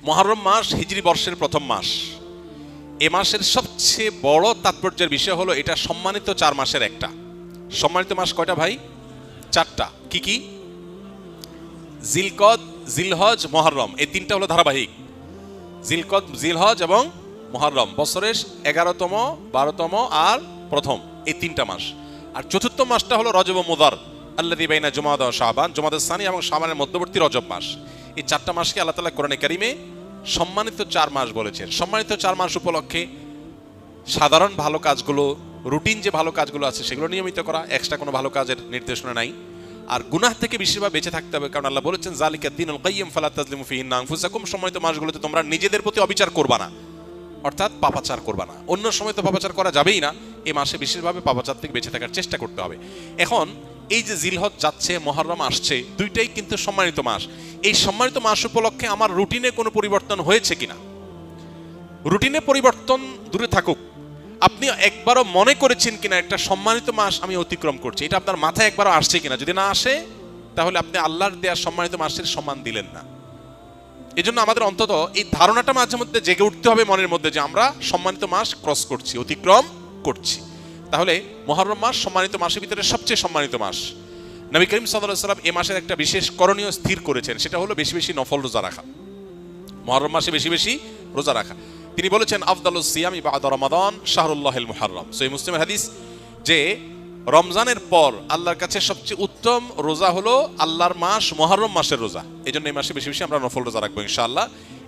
মুহররম মাস হিজরি বর্ষের প্রথম মাস। এ মাসের সবচেয়ে বড় তাৎপর্যের বিষয় হলো এটা সম্মানিত 4 মাসের একটা। সম্মানিত মাস কয়টা ভাই? 4টা। কি কি? জিলকদ, জিলহজ, মুহররম, এই 3টা হলো ধারাবাহিক। জিলকদ, জিলহজ এবং মুহররম বছরের 11তম, 12তম আর প্রথম, এই 3টা মাস। আর চতুর্থ মাসটা হলো রজব ও মুদার, আল্লাযী বাইনা জুমাদা ওয়া শাবান, জুমাদাস সানি এবং শাবানের মধ্যবর্তী রজব মাস। এই 4টা মাসকে আল্লাহ তাআলা কোরআনে কারিমে সম্মানিত 4 মাস বলেছেন। সম্মানিত 4 মাস উপলক্ষে সাধারণ ভালো কাজগুলো, রুটিন যে ভালো কাজগুলো আছে সেগুলো নিয়মিত করা, এক্সট্রা কোনো ভালো কাজের নির্দেশনা নাই। আর গুনাহ থেকে বেশিরভাগ বেঁচে থাকতে হবে, কারণ আল্লাহ বলেছেন যালিকা দ্বীনুল কাইয়্যিম ফালা তাজলিমু ফীহিন্না আনফুসাকুম। সম্মানিত মাসগুলোতে তোমরা নিজেদের প্রতি অবিচার করবা না, অর্থাৎ পাপাচার করবা না। অন্য সময় তো পাপাচার করা যাবেই না, এই মাসে বিশেষভাবে পাপাচার থেকে বেঁচে থাকার চেষ্টা করতে হবে। এখন এই যে জিলহজ যাচ্ছে, মুহররম আসছে, দুইটাই কিন্তু সম্মানিত মাস। এই সম্মানিত মাস উপলক্ষে আমার রুটিনে কোনো পরিবর্তন হয়েছে কিনা? রুটিনে পরিবর্তন দূরে থাকুক, আপনি একবারও মনে করেছেন কিনা একটা সম্মানিত মাস আমি অতিক্রম করছি? এটা আপনার মাথায় একবারও আসছে কিনা? যদি না আসে তাহলে আপনি আল্লাহর দেয়া সম্মানিত মাসের সম্মান দিলেন না। এই জন্য আমাদের অন্তত এই ধারণাটা মাঝে মধ্যে জেগে উঠতে হবে মনের মধ্যে যে আমরা সম্মানিত মাস ক্রস করছি, অতিক্রম করছি। তাহলে মুহররম মাস সম্মানিত মাসের ভিতরে সবচেয়ে সম্মানিত মাস। নবী করিম সাল্লাল্লাহু আলাইহি ওয়াসাল্লাম এই মাসের একটা বিশেষ করণীয় স্থির করেছেন, সেটা হলো বেশি বেশি নফল রোজা রাখা। মুহররম মাসে বেশি বেশি রোজা রাখা। তিনি বলেছেন আফদালুস সিয়ামি বা'দা রমাদান শাহরুল্লাহিল মুহাররম। সহিহ মুসলিমের হাদিস যে রমজানের পর আল্লাহর কাছে সবচেয়ে উত্তম রোজা হলো আল্লাহর মাস মুহররম মাসের রোজা। এই জন্য এই মাসে বেশি বেশি আমরা নফল রোজা রাখবো ইনশাআল্লাহ।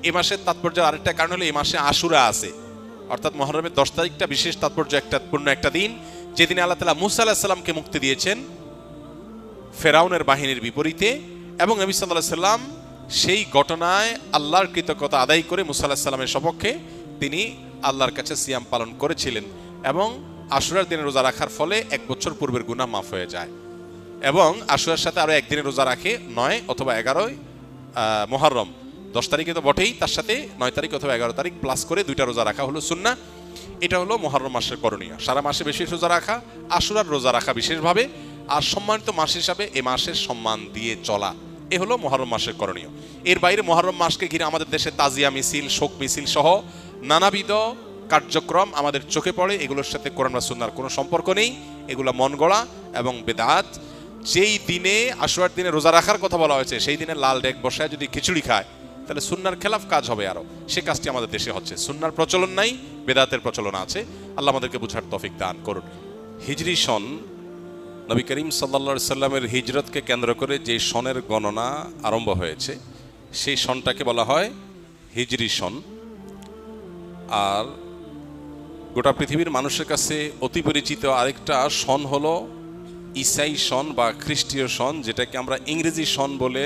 এই মাসের তাৎপর্যের আরেকটা কারণ হলো এই মাসে আশুরা আছে, অর্থাৎ মুহররমের 10 তারিখটা বিশেষ তাৎপর্য পূর্ণ একটা দিন, যেদিনে আল্লাহ তাআলা মুসা আলাইহিস সালামকে মুক্তি দিয়েছেন ফেরাউনের বাহিনীর বিপরীতে, এবং নবী সাল্লাল্লাহু আলাইহি সাল্লাম সেই ঘটনায় আল্লাহর কৃতজ্ঞতা আদায় করে মুসা আলাইহিস সালামের সপক্ষে তিনি আল্লাহর কাছে সিয়াম পালন করেছিলেন, এবং আশুরার দিনে রোজা রাখার ফলে 1 বছর পূর্বের গুনাহ মাফ হয়ে যায়। এবং আশুরার সাথে আরো একদিনে রোজা রাখে 9 অথবা 11 মুহররম, 10 তারিখে তো বটেই, তার সাথে 9 তারিখ অথবা 11 তারিখ প্লাস করে 2টা রোজা রাখা হলো সুন্নাহ। এটা হলো মুহররম মাসের করণীয়, সারা মাসে বেশি রোজা রাখা, আশুরার রোজা রাখা বিশেষভাবে, আর সম্মানিত মাস হিসাবে এ মাসের সম্মান দিয়ে চলা, এ হলো মুহররম মাসের করণীয়। এর বাইরে মুহররম মাসকে ঘিরে আমাদের দেশে তাজিয়া মিছিল, শোক মিছিল সহ নানাবিধ কার্যক্রম আমাদের চোখে পড়ে। এগুলোর সাথে কোরআন বা সুন্নাহর কোনো সম্পর্ক নেই, এগুলো মন গড়া এবং বেদাত। যেই দিনে আশুরার দিনে রোজা রাখার কথা বলা হয়েছে সেই দিনে লাল ডেক বসায় যদি খিচুড়ি খায় তাহলে সুন্নাহর খেলাফ কাজ হবে আরো, সে কাজটি আমাদের দেশে হচ্ছে। সুন্নাহর প্রচলন নাই, বেদাতের প্রচলন আছে। আল্লাহ আমাদেরকে বুঝার তৌফিক দান করুন। হিজরি সন, নবী করিম সাল্লাল্লাহু আলাইহি সাল্লামের হিজরতকে কেন্দ্র করে যে সনের গণনা আরম্ভ হয়েছে সেই সনটাকে বলা হয় হিজরি সন। আর গোটা পৃথিবীর মানুষের কাছে অতি পরিচিত আরেকটা সন হলো ঈসাই সন বা খ্রিস্টীয় সন, যেটাকে আমরা ইংরেজি সন বলে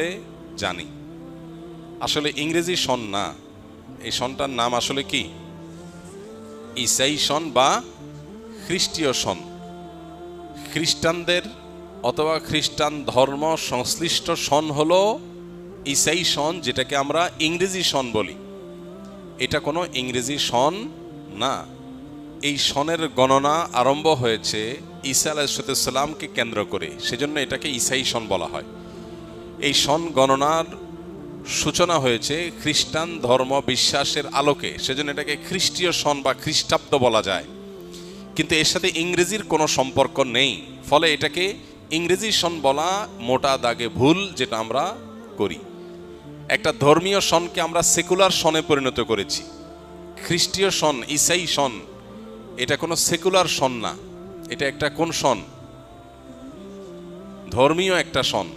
জানি। আসলে ইংরেজি সন না, এই সনটার নাম আসলে কি? ঈসাই সন বা খ্রিস্টীয় সন। খ্রিস্টানদের অথবা খ্রিস্টান ধর্ম সংশ্লিষ্ট সন হলো ঈসাই সন, যেটাকে আমরা ইংরেজি সন বলি। এটা কোনো ইংরেজি সন না। এই সনের গণনা আরম্ভ হয়েছে ঈসা আলাইহিস সালামকে কেন্দ্র করে, সেজন্য এটাকে ঈসাই সন বলা হয়। এই সন গণনার সূচনা হয়েছে খ্রিস্টান ধর্ম বিশ্বাসের আলোকে, সেজন্য এটাকে খ্রিস্টীয় সন বা খ্রিস্টাব্দ বলা যায়। কিন্তু এর সাথে ইংরেজির কোনো সম্পর্ক নেই, ফলে এটাকে ইংরেজি সন বলা মোটা দাগে ভুল, যেটা আমরা করি। একটা ধর্মীয় সনকে আমরা সেকুলার সনে পরিণত করেছি। খ্রিস্টীয় সন, ঈসাই সন, এটা কোনো সেকুলার সন না, এটা একটা কোন সন? ধর্মীয় একটা সন।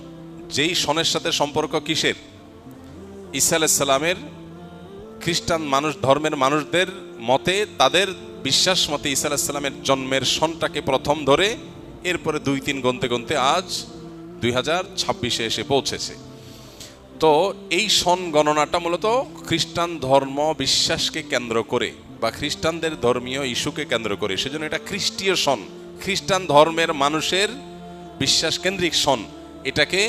যেই সনের সাথে সম্পর্ক কিসের? ঈসা আলাইহিস সালামের। খ্রিস্টান মানুষ ধর্মের মানুষদের মতে, তাদের বিশ্বাস মতে ঈসা আলাইহিস সালামের জন্মের সনটাকে প্রথম ধরে এরপরে 2-3 গনতে গনতে আজ 2026-এ এসে পৌঁছেছে। তো এই সন গণনাটা মূলত খ্রিস্টান ধর্ম বিশ্বাসকে কেন্দ্র করে বা খ্রিস্টানদের ধর্মীয় ইস্যুকে কেন্দ্র করে, সেজন্য এটা খ্রিস্টীয় সন, খ্রিস্টান ধর্মের মানুষের বিশ্বাস কেন্দ্রিক সন। এটাকে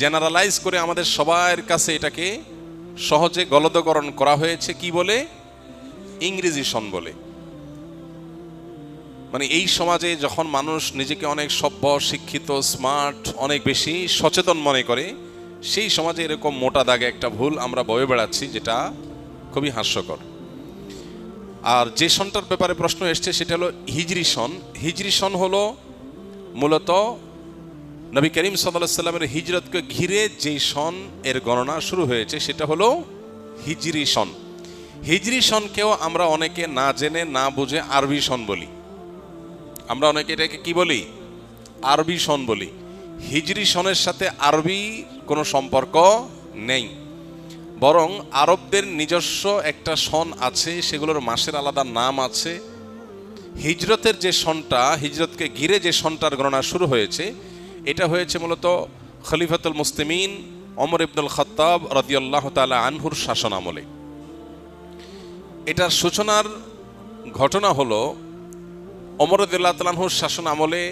জেনারেলাইজ করে আমাদের সবার কাছে এটাকে সহজে গলদকরণ করা হয়েছে কি বলে? ইংরেজি সন বলে। মানে এই সমাজে যখন মানুষ নিজেকে অনেক সভ্য, শিক্ষিত, স্মার্ট, অনেক বেশি সচেতন মনে করে, সেই সমাজে এরকম মোটা দাগে একটা ভুল আমরা বয়ে বেড়াচ্ছি, যেটা খুবই হাস্যকর। আর যে সনটার ব্যাপারে প্রশ্ন এসছে সেটা হলো হিজরি সন। হিজরি সন হলো মূলত নবী করিম সাল্লাল্লাহু আলাইহি সাল্লামের হিজরতকে ঘিরে যে সন এর গণনা শুরু হয়েছে সেটা হলো হিজরি সন। হিজরি সনকেও আমরা অনেকে না জেনে না বুঝে আরবি সন বলি। আমরা অনেকে এটাকে কি বলি? আরবি সন বলি। হিজরি সনের সাথে আরবি কোনো সম্পর্ক নেই, বরং আরবদের নিজস্ব একটা সন আছে, সেগুলোর মাসের আলাদা নাম আছে। হিজরতের যে সনটা, হিজরতকে ঘিরে যে সনটার গণনা শুরু হয়েছে, এটা হয়েছে মূলত খলিফাতুল মুসলিমিন ওমর ইবনুল খাত্তাব রাদিয়াল্লাহু তাআলা আনহুর শাসন আমলে। এটার সূচনার ঘটনা হলো ওমর রাদিয়াল্লাহু তাআলা আনহুর শাসন আমলে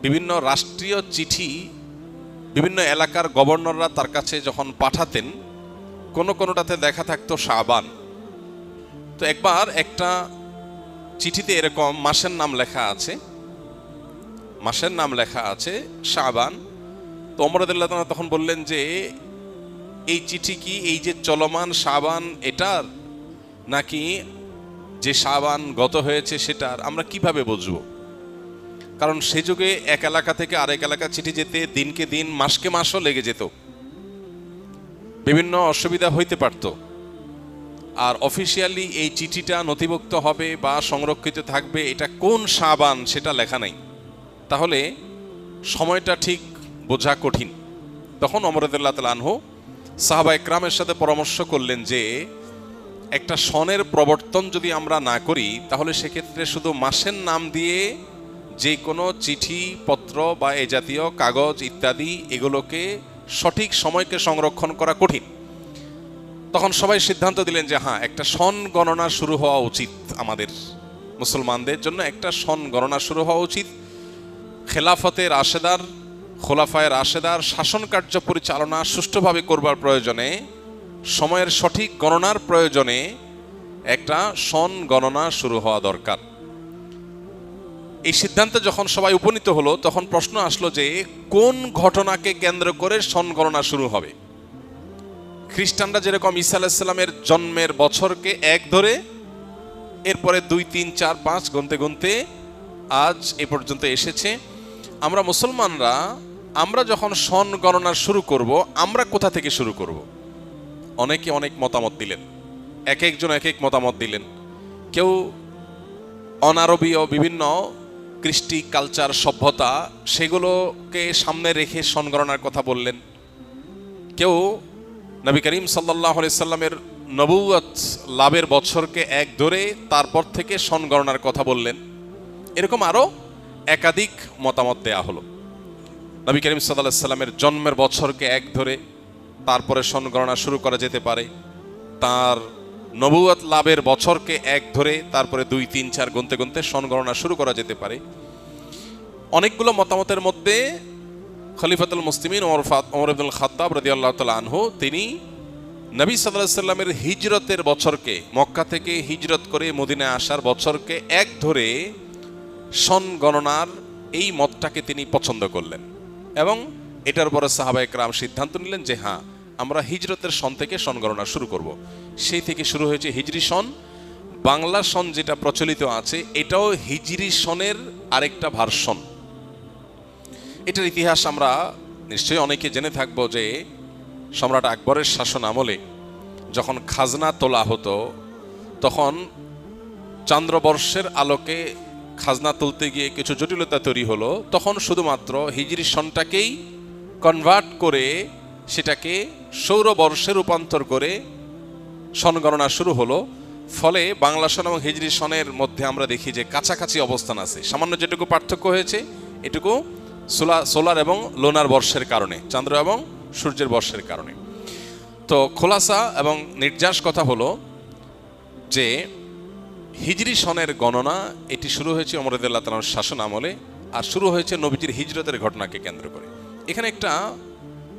বিভিন্ন রাষ্ট্রীয় চিঠি বিভিন্ন এলাকার গভর্নররা তার কাছে যখন পাঠাতেন, কোনোটাতে দেখা থাকতো শাবান। তো একবার একটা চিঠিতে এরকম মাসের নাম লেখা আছে শাবান। তো ওমর রাদিয়াল্লাহু তাআলা তখন বললেন যে এই চিঠি কি এই যে চলমান শাবান এটার, নাকি যে শাবান গত হয়েছে সেটার? আমরা কিভাবে বুঝবো? কারণ সে যুগে এক এলাকা থেকে আরেক এলাকা চিঠি যেতে দিনকে দিন মাসকে মাসও লেগে যেত, বিভিন্ন অসুবিধা হইতে পারত। আর অফিসিয়ালি এই চিঠিটা নথিভুক্ত হবে বা সংরক্ষিত থাকবে এটা কোন শাবান সেটা লেখা নাই, তাহলে সময়টা ঠিক বোঝা কঠিন। তখন ওমর রাদিয়াল্লাহু তাআলা আনহু সাহাবায়ে কেরামের সাথে পরামর্শ করলেন যে একটা সনের প্রবর্তন যদি আমরা না করি, তাহলে সেক্ষেত্রে শুধু মাসের নাম দিয়ে যে কোনো চিঠি পত্র বা এ জাতীয় কাগজ ইত্যাদি এগুলোকে সঠিক সময়কে সংরক্ষণ করা কঠিন। তখন সবাই সিদ্ধান্ত দিলেন যে হ্যাঁ, একটা সন গণনা শুরু হওয়া উচিত, আমাদের মুসলমানদের জন্য একটা সন গণনা শুরু হওয়া উচিত। খোলাফায়ে রাশেদার শাসন কার্য পরিচালনা সুষ্ঠুভাবে করবার প্রয়োজনে, সময়ের সঠিক গণনার প্রয়োজনে একটা সন গণনা শুরু হওয়া দরকার। এই সিদ্ধান্তে যখন সবাই উপনীত হলো, তখন প্রশ্ন আসলো যে কোন ঘটনাকে কেন্দ্র করে সন গণনা শুরু হবে। খ্রিস্টানরা যেরকম ঈসা আলাইহিস সালামের জন্মের বছরকে এক ধরে, এরপরে 2, 3, 4, 5 গুনতে গুনতে আজ এ পর্যন্ত এসেছে। আমরা মুসলমানরা আমরা যখন সন গণনা শুরু করব, আমরা কোথা থেকে শুরু করব? অনেকে অনেক মতামত দিলেন, এক একজন এক এক মতামত দিলেন। কেউ অনারবীয় বিভিন্ন কৃষ্টি কালচার সভ্যতা সেগুলোকে সামনে রেখে সন গণনার কথা বললেন। কেউ নবী করিম সাল্লাল্লাহু আলাইহি সাল্লামের নবুয়ত লাভের বছরকে এক ধরে তারপর থেকে সন গণনার কথা বললেন। এরকম আরো একাধিক মতামত দেয়া হলো। নবী করিম সাল্লাল্লাহু আলাইহি সাল্লামের জন্মের বছরকে এক ধরে তারপরে সন গণনা শুরু করা যেতে পারে, তার নবুয়ত লাভের বছরকে এক ধরে তারপরে 2, 3, 4 গুনতে গুনতে সন গণনা শুরু করা যেতে পারে। অনেকগুলো মতামতের মধ্যে খলিফাতুল মুসলিমিন ওমর ইবনুল খাত্তাব রাদিয়াল্লাহু তাআলা আনহু তিনি নবী সাল্লাল্লাহু আলাইহি সাল্লামের হিজরতের বছরকে, মক্কা থেকে হিজরত করে মদিনায় আসার বছরকে এক ধরে সন গণনার এই মতটাকে তিনি পছন্দ করলেন এবং এটার পরে সাহাবায়ে কেরাম সিদ্ধান্ত নিলেন যে হ্যাঁ, আমরা হিজরতের সন থেকে সন গণনা শুরু করব। সেই থেকে শুরু হয়েছে হিজরি সন। বাংলা সন যেটা প্রচলিত আছে এটাও হিজরি সনের আরেকটা ভার্সন। এটার ইতিহাস আমরা নিশ্চয়ই অনেকে জেনে থাকবো যে সম্রাট আকবরের শাসন আমলে যখন খাজনা তোলা হতো, তখন চান্দ্রবর্ষের আলোকে খাজনা তুলতে গিয়ে কিছু জটিলতা তৈরি হলো। তখন শুধুমাত্র হিজরি সনটাকেই কনভার্ট করে সেটাকে সৌরবর্ষে রূপান্তর করে সন গণনা শুরু হলো। ফলে বাংলা সন এবং হিজরি সনের মধ্যে আমরা দেখি যে কাছাকাছি অবস্থান আছে। সামান্য যেটুকু পার্থক্য হয়েছে এটুকু সোলার এবং লোনার বর্ষের কারণে, চন্দ্র এবং সূর্যের বর্ষের কারণে। তো খোলাসা এবং নির্যাস কথা হলো যে হিজরি সনের গণনা এটি শুরু হয়েছে ওমর রাদিয়াল্লাহু তাআলার শাসন আমলে, আর শুরু হয়েছে নবীজির হিজরতের ঘটনাকে কেন্দ্র করে। এখানে একটা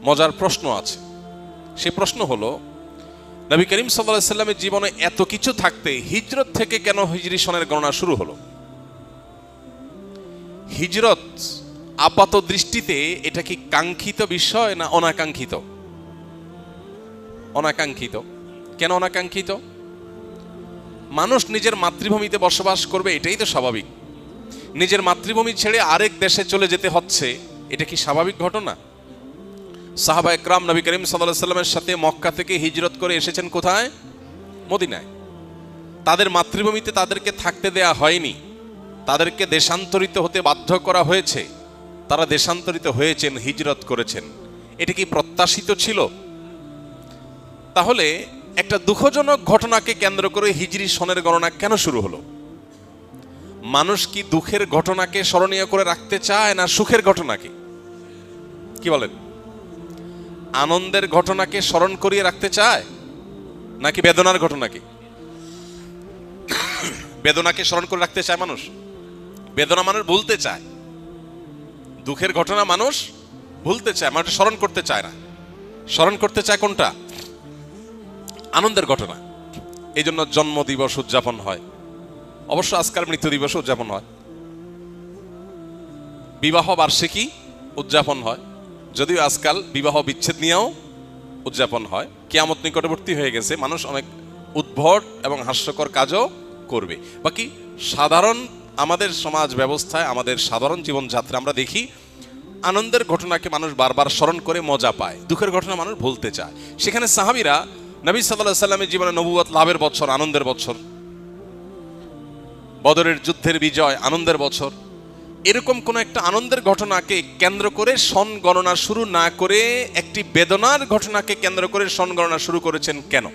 মজার প্রশ্ন আছে। সে প্রশ্ন হলো, নবী করিম সাল্লাল্লাহু আলাইহি সাল্লামের জীবনে এত কিছু থাকতে হিজরত থেকে কেন হিজরি সনের গণনা শুরু হলো? হিজরত আপাত দৃষ্টিতে এটা কি কাঙ্ক্ষিত বিষয় না অনাকাঙ্ক্ষিত? অনাকাঙ্ক্ষিত। কেন অনাকাঙ্ক্ষিত? মানুষ নিজের মাতৃভূমিতে বসবাস করবে, এটাই তো স্বাভাবিক। নিজের মাতৃভূমি ছেড়ে আরেক দেশে চলে যেতে হচ্ছে, এটা কি স্বাভাবিক ঘটনা? সাহাবা একরাম নবী করিম সাল্লাল্লাহু আলাইহি সাল্লামের সাথে মক্কা থেকে হিজরত করে এসেছেন কোথায়? মদিনায়। তাদের মাতৃভূমিতে তাদেরকে থাকতে দেয়া হয়নি, তাদেরকে দেশান্তরিত হতে বাধ্য করা হয়েছে। তারা দেশান্তরিত হয়েছেন, হিজরত করেছেন। এটা কি প্রত্যাশিত ছিল? তাহলে একটা দুঃখজনক ঘটনাকে কেন্দ্র করে হিজরি সনের গণনা কেন শুরু হলো? মানুষ কি দুঃখের ঘটনাকে স্মরণীয় করে রাখতে চায় না সুখের ঘটনাকে? কি বলেন? আনন্দের ঘটনাকে স্মরণ করিয়ে রাখতে চায় নাকি বেদনার ঘটনাকে? বেদনাকে স্মরণ করে রাখতে চায় মানুষ। বেদনা মানুষ ভুলতে চায়, দুঃখের ঘটনা মানুষ ভুলতে চায়, মানুষ স্মরণ করতে চায় না। স্মরণ করতে চায় কোনটা? আনন্দের ঘটনা। এই জন্য জন্ম দিবস উদযাপন হয়, অবশ্য আজকাল মৃত্যু দিবস উদযাপন হয়, বিবাহ বার্ষিকী উদযাপন হয়, যদিও আজকাল বিবাহ বিচ্ছেদ নিয়েও উদযাপন হয়। কিয়ামত নিকটবর্তী হয়ে গেছে, মানুষ অনেক উদ্ভট এবং হাস্যকর কাজও করবে। বাকি সাধারণ আমাদের সমাজ ব্যবস্থায়, আমাদের সাধারণ জীবনযাত্রা আমরা দেখি আনন্দের ঘটনাকে মানুষ বারবার স্মরণ করে মজা পায়, দুঃখের ঘটনা মানুষ ভুলতে চায়। সেখানে সাহাবীরা নবী সাল্লাল্লাহু আলাইহি সাল্লামের জীবনে নবুয়ত লাভের বছর, আনন্দের বছর, বদরের যুদ্ধের বিজয়, আনন্দের বছর, এরকম কোন একটা আনন্দের ঘটনাকে কেন্দ্র করে সন গণনা শুরু না করে একটি বেদনার ঘটনাকে কেন্দ্র করে সন গণনা শুরু করেছেন কেন?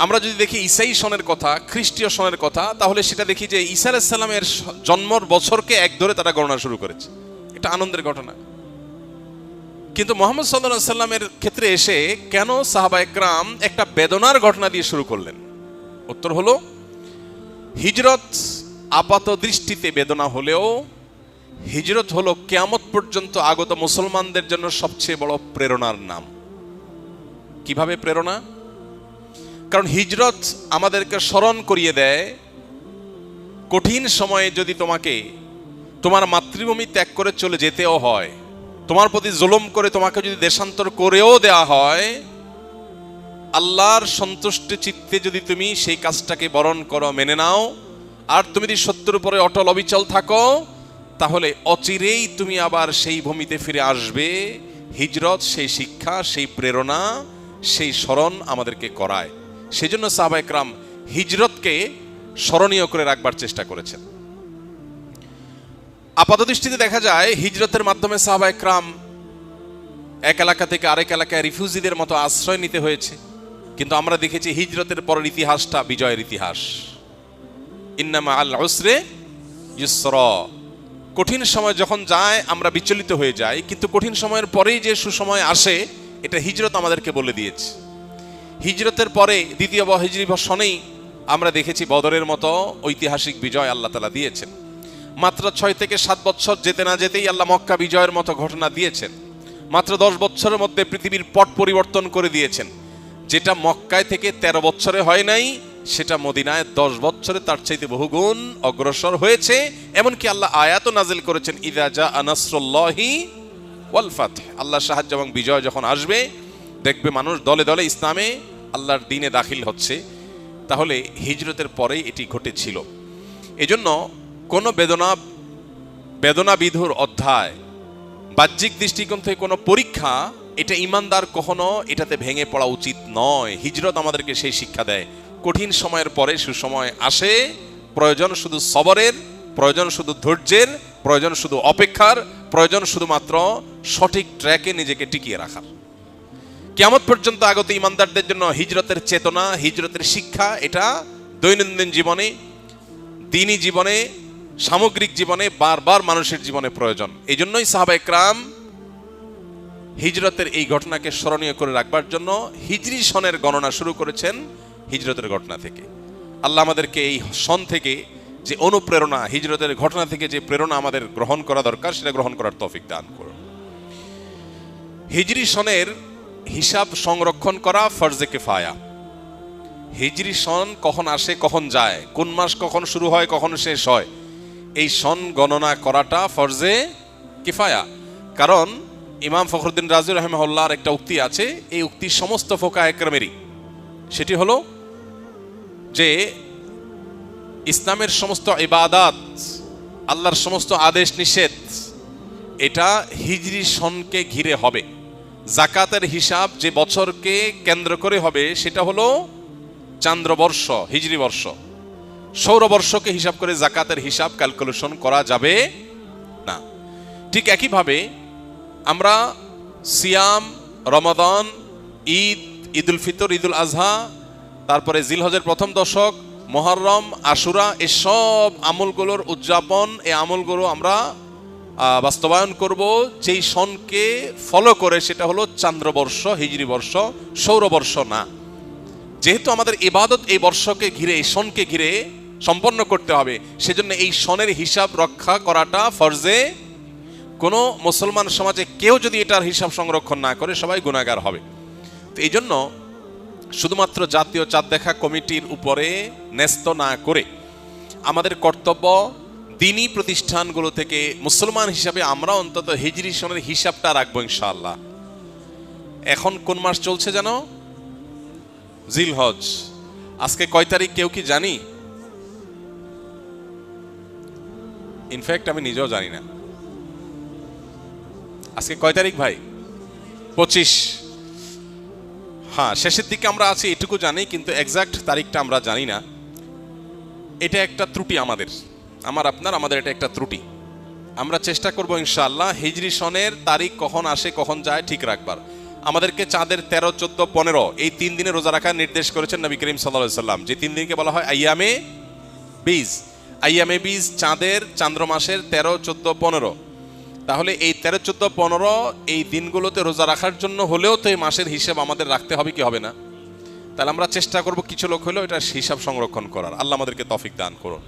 আমরা যদি দেখি ঈসাই সনের কথা, খ্রিস্টীয় সনের কথা, তাহলে সেটা দেখি যে ঈসা আলাইহিস সালামের জন্মর বছরকে এক ধরে তারা গণনা শুরু করেছে। এটা আনন্দের ঘটনা। কিন্তু মুহাম্মদ সাল্লাল্লাহু আলাইহি সাল্লামের ক্ষেত্রে এসে কেন সাহাবা একরাম একটা বেদনার ঘটনা দিয়ে শুরু করলেন? উত্তর হলো, হিজরত আপাত দৃষ্টিতে বেদনা হলেও হিজরত হলো কিয়ামত পর্যন্ত আগত মুসলমানদের জন্য সবচেয়ে বড় প্রেরণার নাম। কিভাবে প্রেরণা? কারণ হিজরত আমাদেরকে স্মরণ করিয়ে দেয়, কঠিন সময়ে যদি তোমাকে তোমার মাতৃভূমি ত্যাগ করে চলে যেতেও হয়, তোমার প্রতি জুলুম করে তোমাকে যদি দেশান্তর করেও দেয়া হয়, আল্লাহর সন্তুষ্ট চিত্তে যদি তুমি সেই কাজটাকে বরণ করো, মেনে নাও, আর তুমি যদি সত্যের উপরে অটল অবিচল থাকো, তাহলে অচিরেই তুমি আবার সেই ভূমিতে ফিরে আসবে। হিজরত সেই শিক্ষা, সেই প্রেরণা, সেই স্মরণ আমাদেরকে করায়। সেজন্য সাহাবা একরাম হিজরতকে স্মরণীয় করে রাখবার চেষ্টা করেছেন। আপাতদৃষ্টিতে দেখা যায় হিজরতের মাধ্যমে সাহাবা একরাম এক এলাকা থেকে আরেক এলাকায় রিফিউজিদের মতো আশ্রয় নিতে হয়েছে, কিন্তু আমরা দেখেছি হিজরতের পরের ইতিহাসটা বিজয়ের ইতিহাস। ইন্নামা আল উসরে ইউসরা। কঠিন সময় যখন যায় আমরা বিচলিত হয়ে যাই, কিন্তু কঠিন সময়ের পরেই যে সুসময় আসে এটা হিজরত আমাদেরকে বলে দিয়েছে। হিজরতের পরে দ্বিতীয় হিজরি সনেই আমরা দেখেছি বদরের মতো ঐতিহাসিক বিজয় আল্লাহ তাআলা দিয়েছেন। মাত্র 6 থেকে 7 বছর যেতে না যেতেই আল্লাহ মক্কা বিজয়ের মতো ঘটনা দিয়েছেন। মাত্র 10 বছরের মধ্যে পৃথিবীর পট পরিবর্তন করে দিয়েছেন। যেটা মক্কায় থেকে 13 বছরে হয় নাই, সেটা মদিনায় 10 বছরে তার চাইতে বহুগুণ অগ্রসর হয়েছে। এমনকি আল্লাহ আয়াতও নাজিল করেছেন, ইযা জাআ নাসরুল্লাহি ওয়াল ফাতহ। আল্লাহর সাহায্য এবং বিজয় যখন আসবে, দেখবে মানুষ দলে দলে ইসলামে আল্লাহর দ্বীনে দাখিল হচ্ছে। তাহলে হিজরতের পরেই এটি ঘটেছিল। এজন্য কোনো বেদনা বিধুর অধ্যায়, বাহ্যিক দৃষ্টিকোণ থেকে কোনো পরীক্ষা, এটা ইমানদার কখনো এটাতে ভেঙে পড়া উচিত নয়। হিজরত আমাদেরকে সেই শিক্ষা দেয়, কঠিন সময়ের পরে সুসময় আসে। প্রয়োজন শুধু সবরের, প্রয়োজন শুধু ধৈর্যের, প্রয়োজন শুধু অপেক্ষার, প্রয়োজন শুধুমাত্র সঠিক ট্র্যাকে নিজেকে টিকিয়ে রাখার। কিয়ামত পর্যন্ত আগত ইমানদারদের জন্য হিজরতের চেতনা, হিজরতের শিক্ষা, এটা দৈনন্দিন জীবনে, দ্বীনি জীবনে, সামগ্রিক জীবনে, বারবার মানুষের জীবনে প্রয়োজন। এই জন্যই সাহাবা একরাম হিজরতের এই ঘটনাকে স্মরণীয় করে রাখবার জন্য হিজরি সনের গণনা শুরু করেছেন হিজরতের ঘটনা থেকে। আল্লাহ আমাদেরকে এই সন থেকে যে অনুপ্রেরণা, হিজরতের ঘটনা থেকে যে প্রেরণা আমাদের গ্রহণ করা দরকার, সেটা গ্রহণ করার তৌফিক দান করুন। হিজরি সনের হিসাব সংরক্ষণ করা ফরজে কিফায়া। হিজরি সন কখন আসে, কখন যায়, কোন মাস কখন শুরু হয়, কখন শেষ হয়, এই সন গণনা করাটা ফরজে কিফায়া। কারণ ইমাম ফখরুদ্দিন রাজি রাহিমাহুল্লাহর একটা উক্তি আছে, এই উক্তি সমস্ত ফোকাহে কেরামেরই। সেটি হলো, যে ইসলামের সমস্ত ইবাদাত, আল্লাহর সমস্ত আদেশ নিষেধ, এটা হিজরি সনকে ঘিরে হবে। জাকাতের হিসাব যে বছরকে কেন্দ্র করে হবে সেটা হলো চান্দ্রবর্ষ, হিজরি বর্ষ। সৌরবর্ষকে হিসাব করে জাকাতের হিসাব ক্যালকুলেশন করা যাবে না। ঠিক একইভাবে আমরা সিয়াম, রমাদান, ঈদ, ঈদুল ফিতর, ঈদুল আজহা, তারপরে জিলহজের প্রথম দশক, মুহররম, আশুরা, এসব আমলগুলোর উদযাপন, এই আমলগুলো আমরা বাস্তবায়ন করব যেই সনকে ফলো করে, সেটা হলো চান্দ্রবর্ষ, হিজরি বর্ষ, সৌরবর্ষ না। যেহেতু আমাদের ইবাদত এই বর্ষকে ঘিরে, এই সনকে ঘিরে সম্পন্ন করতে হবে, সেজন্য এই সনের হিসাব রক্ষা করাটা ফরজে। কোনো মুসলমান সমাজে কেউ যদি এটার হিসাব সংরক্ষণ না করে সবাই গুনাহগার হবে। তো এই জন্য শুধুমাত্র জাতীয় চাঁদ দেখা কমিটির উপরে ন্যস্ত না করে আমাদের কর্তব্য দ্বীনি প্রতিষ্ঠানগুলো থেকে মুসলমান হিসাবে আমরা অন্তত হিজরি সনের হিসাবটা রাখবো ইনশাআল্লাহ। এখন কোন মাস চলছে জানো? জিলহজ। আজকে কয় তারিখ কেউ কি জানি? ইনফ্যাক্ট আমি নিজেও জানি না। আজকে কয় তারিখ ভাই? 25। হ্যাঁ, শেষের দিকে আমরা আছি এটুকু জানি, কিন্তু এক্সাক্ট তারিখটা আমরা জানি না। এটা একটা ত্রুটি আমাদের আমাদের এটা একটা ত্রুটি। আমরা চেষ্টা করব ইনশাআল্লাহ হিজরি সনের তারিখ কখন আসে কখন যায় ঠিক রাখবার। আমাদেরকে চাঁদের 13, 14, 15 এই 3 দিনে রোজা রাখার নির্দেশ করেছেন নবী করিম সাল্লাল্লাহু আলাইহি সাল্লাম, যে 3 দিনকে বলা হয় আইয়ামে বীজ। আইয়ামে বীজ চাঁদের, চান্দ্র মাসের 13, 14, 15। তাহলে এই 13, 14, 15 এই দিনগুলোতে রোজা রাখার জন্য হলেও তো এই মাসের হিসাব আমাদের রাখতে হবে কি হবে না? তাহলে আমরা চেষ্টা করব কিছু লোক হলেও এটা হিসাব সংরক্ষণ করার। আল্লাহ আমাদেরকে তৌফিক দান করুন।